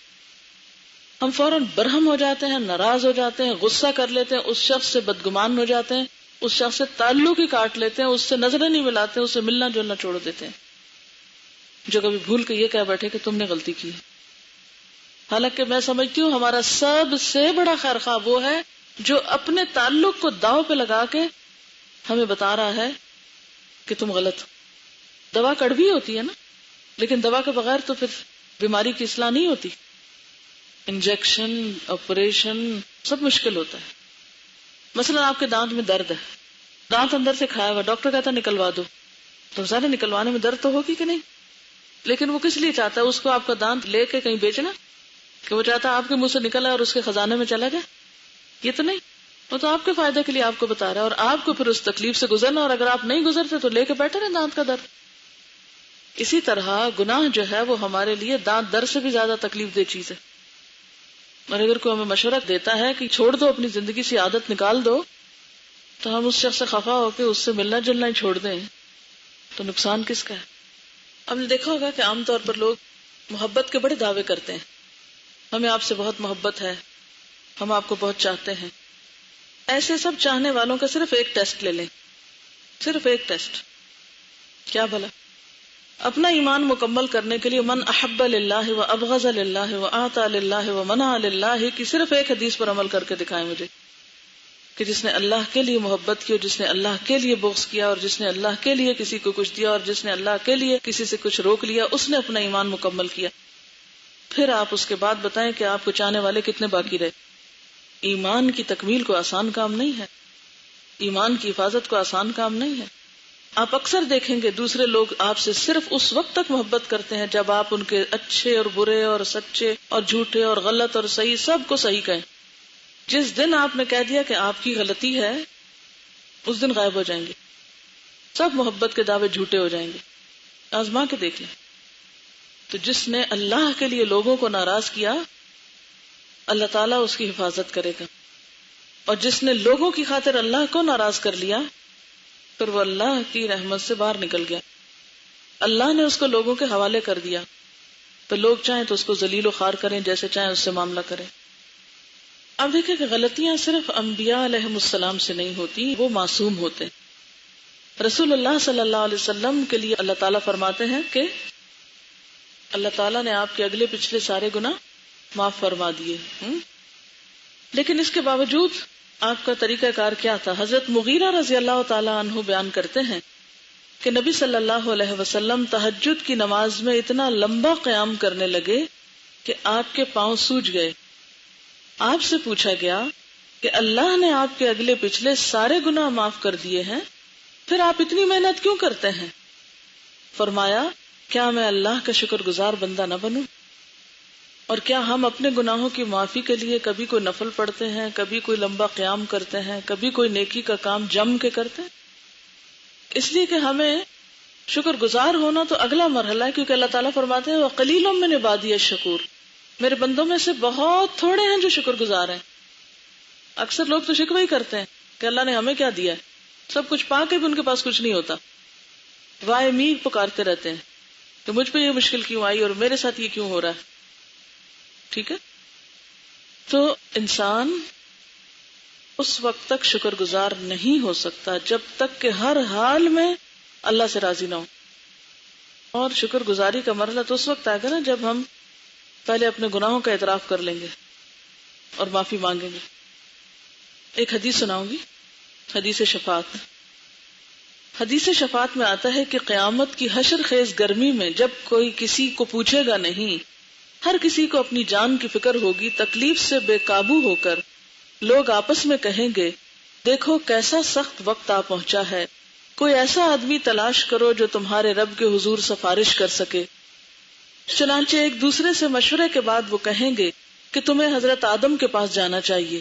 ہم فوراً برہم ہو جاتے ہیں، ناراض ہو جاتے ہیں، غصہ کر لیتے ہیں، اس شخص سے بدگمان ہو جاتے ہیں، اس شخص سے تعلق ہی کاٹ لیتے ہیں، اس سے نظریں نہیں ملاتے، اس سے ملنا جلنا چھوڑ دیتے ہیں. جو کبھی بھول کے یہ کہہ بیٹھے کہ تم نے غلطی کی. حالانکہ میں سمجھتی ہوں ہمارا سب سے بڑا خیر خواہ وہ ہے جو اپنے تعلق کو داؤ پہ لگا کے ہمیں بتا رہا ہے کہ تم غلط ہو. دوا کڑوی ہوتی ہے نا، لیکن دوا کے بغیر تو پھر بیماری کی اصلاح نہیں ہوتی. انجیکشن، آپریشن سب مشکل ہوتا ہے. مثلا آپ کے دانت میں درد ہے، دانت اندر سے کھایا ہوا، ڈاکٹر کہتا ہے نکلوا دو، تو ظاہر نکلوانے میں درد تو ہوگی کہ نہیں، لیکن وہ کس لیے چاہتا ہے اس کو آپ کا دانت لے کے کہیں بیچنا، کہ وہ چاہتا ہے آپ کے منہ سے نکلا اور اس کے خزانے میں چلا جائے؟ یہ تو نہیں، وہ تو آپ کے فائدے کے لیے آپ کو بتا رہا ہے اور آپ کو پھر اس تکلیف سے گزرنا، اور اگر آپ نہیں گزرتے تو لے کے بیٹھے رہے دانت کا درد. اسی طرح گناہ جو ہے وہ ہمارے لیے دانت درد سے بھی زیادہ تکلیف دہ چیز ہے. اور اگر کوئی ہمیں مشورہ دیتا ہے کہ چھوڑ دو، اپنی زندگی سے عادت نکال دو، تو ہم اس شخص سے خفا ہو کے اس سے ملنا جلنا ہی چھوڑ دیں تو نقصان کس کا ہے؟ ہم نے دیکھا ہوگا کہ عام طور پر لوگ محبت کے بڑے دعوے کرتے ہیں، ہمیں آپ سے بہت محبت ہے، ہم آپ کو بہت چاہتے ہیں. ایسے سب چاہنے والوں کا صرف ایک ٹیسٹ لے لیں، صرف ایک ٹیسٹ. کیا بھلا؟ اپنا ایمان مکمل کرنے کے لیے من احب للہ و ابغض للہ و اعطى للہ و منع للہ کی صرف ایک حدیث پر عمل کر کے دکھائیں مجھے، کہ جس نے اللہ کے لیے محبت کی اور جس نے اللہ کے لیے بغض کیا اور جس نے اللہ کے لیے کسی کو کچھ دیا اور جس نے اللہ کے لیے کسی سے کچھ روک لیا، اس نے اپنا ایمان مکمل کیا. پھر آپ اس کے بعد بتائیں کہ آپ کو چاہنے والے کتنے باقی رہے. ایمان کی تکمیل کو آسان کام نہیں ہے، ایمان کی حفاظت کو آسان کام نہیں ہے. آپ اکثر دیکھیں گے دوسرے لوگ آپ سے صرف اس وقت تک محبت کرتے ہیں جب آپ ان کے اچھے اور برے اور سچے اور جھوٹے اور غلط اور صحیح سب کو صحیح کہیں. جس دن آپ نے کہہ دیا کہ آپ کی غلطی ہے، اس دن غائب ہو جائیں گے، سب محبت کے دعوے جھوٹے ہو جائیں گے. آزما کے دیکھ لیں. تو جس نے اللہ کے لیے لوگوں کو ناراض کیا اللہ تعالیٰ اس کی حفاظت کرے گا، اور جس نے لوگوں کی خاطر اللہ کو ناراض کر لیا پھر وہ اللہ کی رحمت سے باہر نکل گیا. اللہ نے اس کو لوگوں کے حوالے کر دیا تو لوگ چاہیں تو اس کو ذلیل و خوار کریں، جیسے چاہیں اس سے معاملہ کریں. اب دیکھیں کہ غلطیاں صرف انبیاء علیہم السلام سے نہیں ہوتی، وہ معصوم ہوتے. رسول اللہ صلی اللہ علیہ وسلم کے لیے اللہ تعالیٰ فرماتے ہیں کہ اللہ تعالیٰ نے آپ کے اگلے پچھلے سارے گناہ معاف فرما دیے. لیکن اس کے باوجود آپ کا طریقہ کار کیا تھا؟ حضرت مغیرہ رضی اللہ تعالیٰ عنہ بیان کرتے ہیں کہ نبی صلی اللہ علیہ وسلم تہجد کی نماز میں اتنا لمبا قیام کرنے لگے کہ آپ کے پاؤں سوج گئے. آپ سے پوچھا گیا کہ اللہ نے آپ کے اگلے پچھلے سارے گناہ معاف کر دیے ہیں، پھر آپ اتنی محنت کیوں کرتے ہیں؟ فرمایا کیا میں اللہ کا شکر گزار بندہ نہ بنوں؟ اور کیا ہم اپنے گناہوں کی معافی کے لیے کبھی کوئی نفل پڑھتے ہیں، کبھی کوئی لمبا قیام کرتے ہیں، کبھی کوئی نیکی کا کام جم کے کرتے ہیں؟ اس لیے کہ ہمیں شکر گزار ہونا تو اگلا مرحلہ ہے، کیونکہ اللہ تعالیٰ فرماتے ہیں وَقَلِيلٌ مِّنْ عِبَادِيَ الشَّكُورُ، میرے بندوں میں سے بہت تھوڑے ہیں جو شکر گزار ہیں. اکثر لوگ تو شکوہ ہی کرتے ہیں کہ اللہ نے ہمیں کیا دیا ہے، سب کچھ پا کے بھی ان کے پاس کچھ نہیں ہوتا. وائے می پکارتے رہتے ہیں کہ مجھ پہ یہ مشکل کیوں آئی اور میرے ساتھ یہ کیوں ہو رہا ہے. ٹھیک ہے، تو انسان اس وقت تک شکر گزار نہیں ہو سکتا جب تک کہ ہر حال میں اللہ سے راضی نہ ہو. اور شکر گزاری کا مرحلہ تو اس وقت آئے گا نا جب ہم پہلے اپنے گناہوں کا اعتراف کر لیں گے اور معافی مانگیں گے. ایک حدیث سناؤں گی، حدیث شفاعت. حدیث شفاعت میں آتا ہے کہ قیامت کی حشر خیز گرمی میں جب کوئی کسی کو پوچھے گا نہیں، ہر کسی کو اپنی جان کی فکر ہوگی، تکلیف سے بے قابو ہو کر لوگ آپس میں کہیں گے دیکھو کیسا سخت وقت آ پہنچا ہے، کوئی ایسا آدمی تلاش کرو جو تمہارے رب کے حضور سفارش کر سکے. چنانچہ ایک دوسرے سے مشورے کے بعد وہ کہیں گے کہ تمہیں حضرت آدم کے پاس جانا چاہیے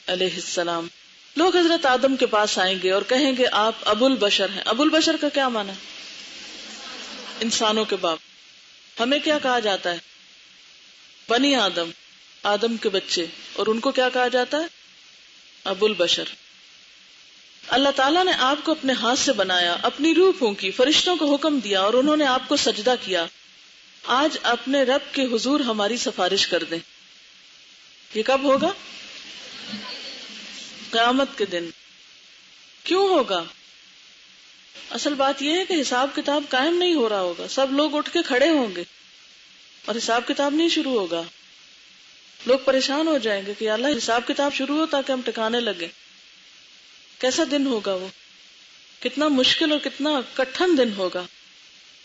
علیہ السلام. لوگ حضرت آدم کے پاس آئیں گے اور کہیں گے آپ ابو البشر ہیں. ابو البشر کا کیا معنی ہے؟ انسانوں کے باپ. ہمیں کیا کہا جاتا ہے؟ بنی آدم، آدم کے بچے. اور ان کو کیا کہا جاتا ہے؟ ابو البشر. اللہ تعالیٰ نے آپ کو اپنے ہاتھ سے بنایا، اپنی روح پھونکی، فرشتوں کو حکم دیا اور انہوں نے آپ کو سجدہ کیا. آج اپنے رب کے حضور ہماری سفارش کر دیں. یہ کب ہوگا؟ قیامت کے دن. کیوں ہوگا؟ اصل بات یہ ہے کہ حساب کتاب قائم نہیں ہو رہا ہوگا، سب لوگ اٹھ کے کھڑے ہوں گے اور حساب کتاب نہیں شروع ہوگا. لوگ پریشان ہو جائیں گے کہ اللہ حساب کتاب شروع ہو تاکہ ہم ٹکانے لگے. کیسا دن ہوگا وہ، کتنا مشکل اور کتنا کٹھن دن ہوگا.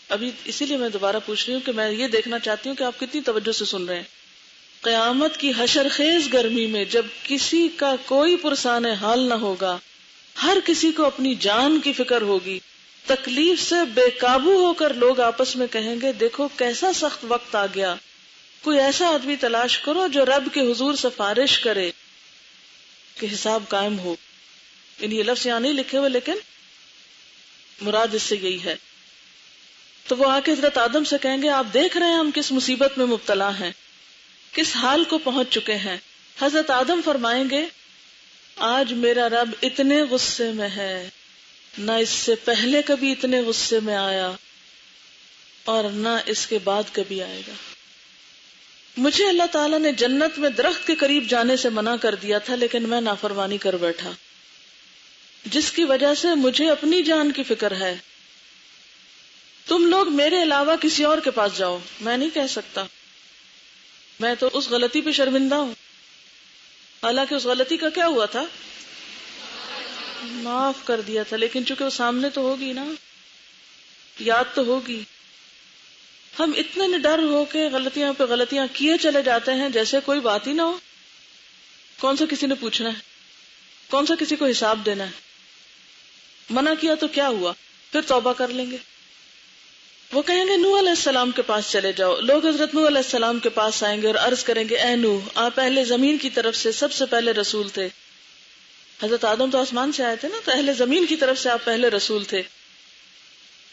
ابھی اسی لیے میں دوبارہ پوچھ رہی ہوں کہ میں یہ دیکھنا چاہتی ہوں کہ آپ کتنی توجہ سے سن رہے ہیں. قیامت کی حشر خیز گرمی میں جب کسی کا کوئی پرسان حال نہ ہوگا، ہر کسی کو اپنی جان کی فکر ہوگی، تکلیف سے بے قابو ہو کر لوگ آپس میں کہیں گے دیکھو کیسا سخت وقت آ گیا، کوئی ایسا آدمی تلاش کرو جو رب کے حضور سفارش کرے کہ حساب قائم ہو. یہ لفظ یہاں نہیں لکھے ہوئے لیکن مراد اس سے یہی ہے. تو وہ آ کے حضرت آدم سے کہیں گے آپ دیکھ رہے ہیں ہم کس مصیبت میں مبتلا ہیں، کس حال کو پہنچ چکے ہیں. حضرت آدم فرمائیں گے آج میرا رب اتنے غصے میں ہے، نہ اس سے پہلے کبھی اتنے غصے میں آیا اور نہ اس کے بعد کبھی آئے گا. مجھے اللہ تعالیٰ نے جنت میں درخت کے قریب جانے سے منع کر دیا تھا لیکن میں نافرمانی کر بیٹھا، جس کی وجہ سے مجھے اپنی جان کی فکر ہے. تم لوگ میرے علاوہ کسی اور کے پاس جاؤ، میں نہیں کہہ سکتا، میں تو اس غلطی پہ شرمندہ ہوں. حالانکہ اس غلطی کا کیا ہوا تھا؟ معاف کر دیا تھا، لیکن چونکہ وہ سامنے تو ہوگی نا، یاد تو ہوگی. ہم اتنے نڈر ہو کے غلطیاں پہ غلطیاں کیے چلے جاتے ہیں جیسے کوئی بات ہی نہ ہو. کون سا کسی نے پوچھنا ہے، کون سا کسی کو حساب دینا ہے. منع کیا تو کیا ہوا، پھر توبہ کر لیں گے. وہ کہیں گے نوح علیہ السلام کے پاس چلے جاؤ. لوگ حضرت نوح علیہ السلام کے پاس آئیں گے اور عرض کریں گے اے نوح آپ اہل زمین کی طرف سے سب سے پہلے رسول تھے. حضرت آدم تو آسمان سے آئے تھے نا، تو اہل زمین کی طرف سے آپ پہلے رسول تھے.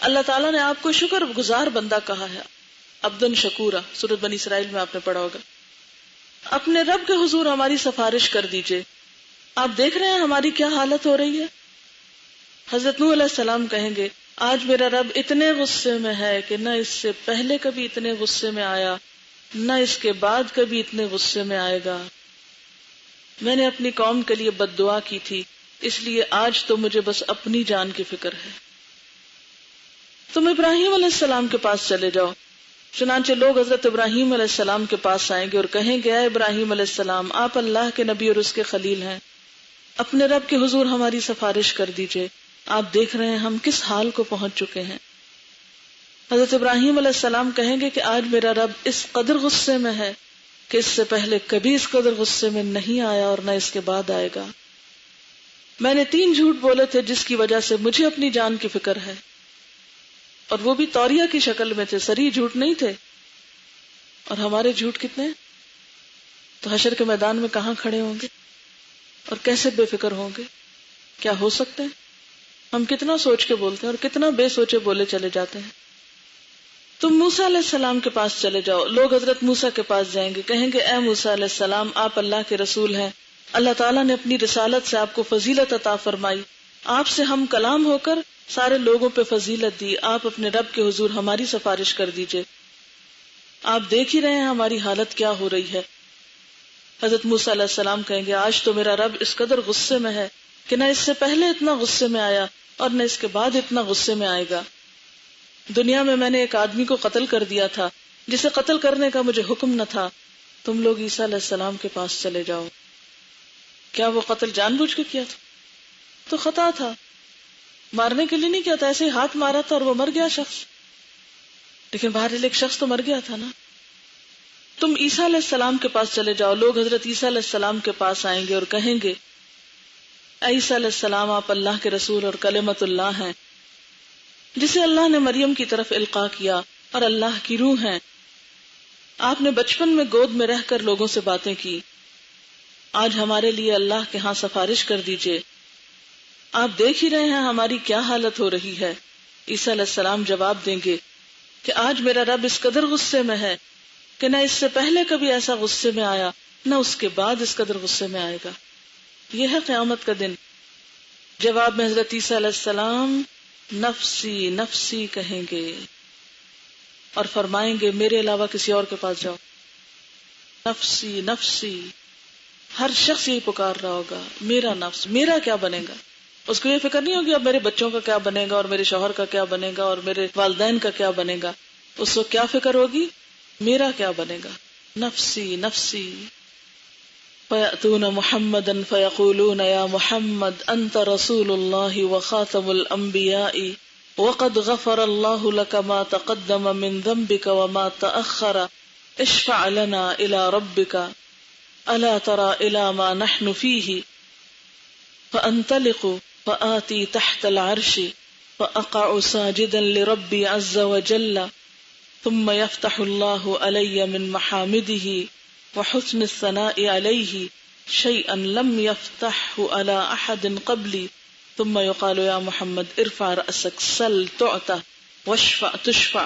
اللہ تعالیٰ نے آپ کو شکر گزار بندہ کہا ہے، عبدن شکورا، سورۃ بنی اسرائیل میں آپ نے پڑھا ہوگا۔ اپنے رب کے حضور ہماری سفارش کر دیجئے۔ آپ دیکھ رہے ہیں ہماری کیا حالت ہو رہی ہے۔ حضرت نوح علیہ السلام کہیں گے آج میرا رب اتنے غصے میں ہے کہ نہ اس سے پہلے کبھی اتنے غصے میں آیا، نہ اس کے بعد کبھی اتنے غصے میں آئے گا۔ میں نے اپنی قوم کے لیے بد دعا کی تھی، اس لیے آج تو مجھے بس اپنی جان کی فکر ہے۔ تم ابراہیم علیہ السلام کے پاس چلے جاؤ۔ چنانچہ لوگ حضرت ابراہیم علیہ السلام کے پاس آئیں گے اور کہیں گے اے ابراہیم علیہ السلام، آپ اللہ کے نبی اور اس کے خلیل ہیں، اپنے رب کے حضور ہماری سفارش کر دیجئے۔ آپ دیکھ رہے ہیں ہم کس حال کو پہنچ چکے ہیں۔ حضرت ابراہیم علیہ السلام کہیں گے کہ آج میرا رب اس قدر غصے میں ہے کہ اس سے پہلے کبھی اس قدر غصے میں نہیں آیا اور نہ اس کے بعد آئے گا۔ میں نے 3 جھوٹ بولے تھے جس کی وجہ سے مجھے اپنی جان کی فکر ہے، اور وہ بھی توریہ کی شکل میں تھے، صریح جھوٹ نہیں تھے۔ اور ہمارے جھوٹ کتنے؟ تو حشر کے میدان میں کہاں کھڑے ہوں گے اور کیسے بے فکر ہوں گے؟ کیا ہو سکتے ہیں؟ ہم کتنا سوچ کے بولتے ہیں اور کتنا بے سوچے بولے چلے جاتے ہیں۔ تم موسیٰ علیہ السلام کے پاس چلے جاؤ۔ لوگ حضرت موسیٰ کے پاس جائیں گے، کہیں گے اے موسیٰ علیہ السلام، آپ اللہ کے رسول ہیں، اللہ تعالیٰ نے اپنی رسالت سے آپ کو فضیلت عطا فرمائی، آپ سے ہم کلام ہو کر سارے لوگوں پہ فضیلت دی، آپ اپنے رب کے حضور ہماری سفارش کر دیجئے۔ آپ دیکھ ہی رہے ہیں ہماری حالت کیا ہو رہی ہے۔ حضرت موسیٰ علیہ السلام کہیں گے آج تو میرا رب اس قدر غصے میں ہے کہ نہ اس سے پہلے اتنا غصے میں آیا اور نہ اس کے بعد اتنا غصے میں آئے گا۔ دنیا میں نے ایک آدمی کو قتل کر دیا تھا جسے قتل کرنے کا مجھے حکم نہ تھا، تم لوگ عیسیٰ علیہ السلام کے پاس چلے جاؤ۔ کیا وہ قتل جان بوجھ کے کیا تھا؟ تو خطا تھا، مارنے کے لیے نہیں کیا تھا، ایسے ہی ہاتھ مارا تھا اور وہ مر گیا شخص، لیکن بہرحال ایک شخص تو مر گیا تھا نا۔ تم عیسیٰ علیہ السلام کے پاس چلے جاؤ۔ لوگ حضرت عیسیٰ علیہ السلام کے پاس آئیں گے اور کہیں گے اے عیسیٰ علیہ السلام، آپ اللہ کے رسول اور کلمت اللہ ہیں، جسے اللہ نے مریم کی طرف القاء کیا اور اللہ کی روح ہیں۔ آپ نے بچپن میں گود میں رہ کر لوگوں سے باتیں کی، آج ہمارے لیے اللہ کے ہاں سفارش کر دیجئے۔ آپ دیکھ ہی رہے ہیں ہماری کیا حالت ہو رہی ہے۔ عیسیٰ علیہ السلام جواب دیں گے کہ آج میرا رب اس قدر غصے میں ہے کہ نہ اس سے پہلے کبھی ایسا غصے میں آیا، نہ اس کے بعد اس قدر غصے میں آئے گا۔ یہ ہے قیامت کا دن۔ جواب میں حضرت عیسیٰ علیہ السلام نفسی نفسی کہیں گے اور فرمائیں گے میرے علاوہ کسی اور کے پاس جاؤ۔ نفسی نفسی، ہر شخص یہی پکار رہا ہوگا، میرا نفس، میرا کیا بنے گا۔ اس کو یہ فکر نہیں ہوگی اب میرے بچوں کا کیا بنے گا اور میرے شوہر کا کیا بنے گا اور میرے والدین کا کیا بنے گا، اس کو کیا فکر ہوگی، میرا کیا بنے گا۔ نفسی نفسی۔ فَيَأْتُونَ مُحَمَّدًا فَيَقُولُونَ يَا مُحَمَّدْ أَنْتَ رَسُولُ اللَّهِ وَخَاتَمُ الْأَنْبِيَاءِ وَقَدْ غَفَرَ اللَّهُ لَكَ مَا تَقَدَّمَ مِنْ ذَنْبِكَ وَمَا تَأَخَّرَ اشْفَعْ لَنَا إِلَى رَبِّكَ أَلَا تَرَى إِلَى مَا نَحْنُ فِيهِ فَأَنْطَلِقُ فَآتِي تَحْتَ الْعَرْشِ فَأَقَعُ سَاجِدًا لِرَبِّي عَزَّ وَجَلَّ ثُمَّ يَفْتَحُ اللَّهُ عَلَيَّ مِنْ مَحَامِدِهِ وحسن الثناء عليه شيئا لم يفتحه على احد قبلي ثم يقال يا محمد ارفع رأسك سل تعطى واشفع تشفع۔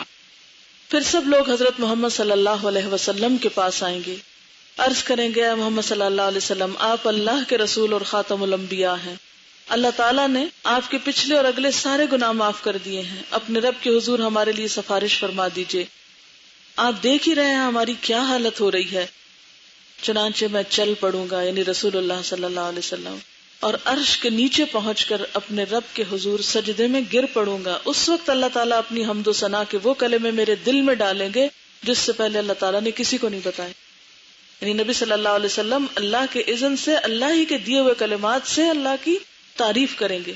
پھر سب لوگ حضرت محمد صلی اللہ علیہ وسلم کے پاس آئیں گے، عرض کریں گے اے محمد صلی اللہ علیہ وسلم، آپ اللہ کے رسول اور خاتم الانبیاء ہیں، اللہ تعالیٰ نے آپ کے پچھلے اور اگلے سارے گناہ معاف کر دیے ہیں، اپنے رب کے حضور ہمارے لیے سفارش فرما دیجئے۔ آپ دیکھ ہی رہے ہیں ہماری کیا حالت ہو رہی ہے۔ چنانچہ میں چل پڑوں گا، یعنی رسول اللہ صلی اللہ علیہ وسلم، اور عرش کے نیچے پہنچ کر اپنے رب کے حضور سجدے میں گر پڑوں گا۔ اس وقت اللہ تعالیٰ اپنی حمد و ثنا کے وہ کلمے میرے دل میں ڈالیں گے جس سے پہلے اللہ تعالیٰ نے کسی کو نہیں بتائے۔ یعنی نبی صلی اللہ علیہ وسلم اللہ کے اذن سے، اللہ ہی کے دیے ہوئے کلمات سے اللہ کی تعریف کریں گے۔